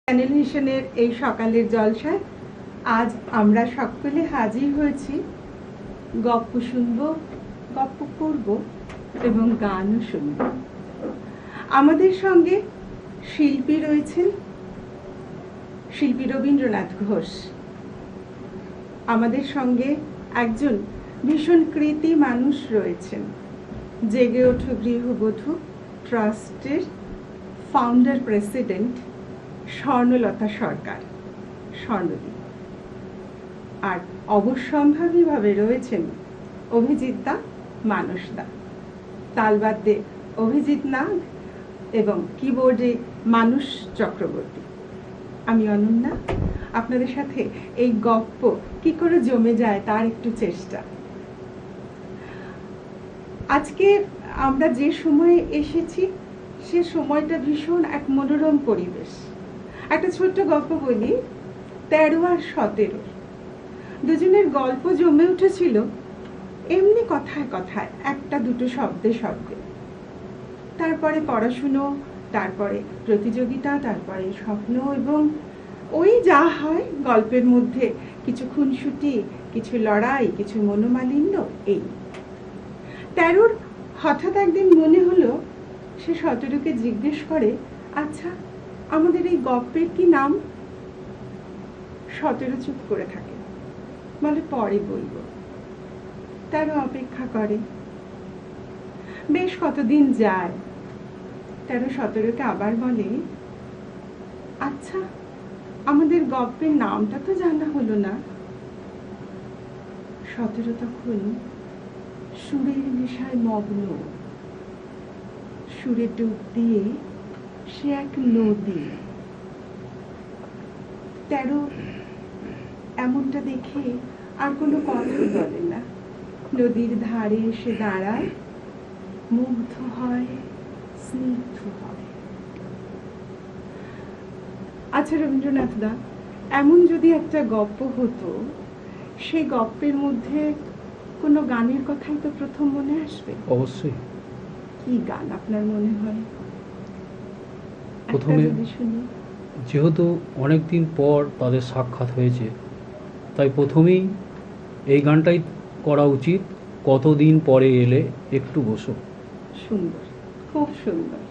চ্যানেলেশনের এই সকালের জলসায় আজ আমরা সকলে হাজির হয়েছি। গপ্প শুনব, গপ্প করব এবং গানও শুনব। আমাদের সঙ্গে শিল্পী রয়েছেন, শিল্পী রবীন্দ্রনাথ ঘোষ। আমাদের সঙ্গে একজন ভীষণ কৃতি মানুষ রয়েছেন, জেগে ওঠো গৃহবধূ ট্রাস্টের ফাউন্ডার প্রেসিডেন্ট স্বর্ণলতা সরকার, স্বর্ণদী। আর অবশ্যম্ভাবীভাবে রয়েছেন অভিজিৎ দা, মানস দা। তালবাদ্যে অভিজিৎ নাগ এবং কিবোর্ডে মানুষ চক্রবর্তী। আমি অনন্যা, আপনাদের সাথে এই গপ্প কি করে জমে যায় তার একটু চেষ্টা। আজকে আমরা যে সময়ে এসেছি সে সময়টা ভীষণ এক মনোরম পরিবেশ। একটা ছোট্ট গল্প বলি। 13 আর 17 দুজনের গল্প জমে উঠেছিল এমনি কথায় কথায়, একটা দুটো শব্দে শব্দে। তারপরে পড়াশুনো, তারপরে প্রতিযোগিতা, তারপরে স্বপ্ন এবং ওই যা হয় গল্পের মধ্যে, কিছু খুনসুটি, কিছু লড়াই, কিছু মনোমালিন্য। এই 13 হঠাৎ একদিন মনে হলো সে 17কে জিজ্ঞেস করে, আচ্ছা আমাদের এই গপ্পের কি নাম? 17 চুপ করে থাকে, বলে পরে বলবো। 13 অপেক্ষা করে। বেশ কতদিন যায়। 13 17কে আবার বলে, আচ্ছা আমাদের গপ্পের নামটা তো জানা হলো না। 17 তখন সুরের নেশায় মগ্ন, সুরে ডুব দিয়ে সে এক নদী। 13 এমনটা দেখে আর কোনো কথা বলে না, নদীর ধারে এসে দাঁড়ায়, মুগ্ধ হয়, স্নিগ্ধ হয়। আচ্ছা রবীন্দ্রনাথ দা, এমন যদি একটা গপ্প হতো, সেই গপ্পের মধ্যে কোনো গানের কথাই তো প্রথম মনে আসবে। অবশ্যই। কি গান আপনার মনে হয়? প্রথমে শুনি। যেহেতু অনেকদিন পর তাদের সাক্ষাৎ হয়েছে, তাই প্রথমেই এই গানটাই করা উচিত। কতদিন পরে এলে একটু বসো। সুন্দর, খুব সুন্দর।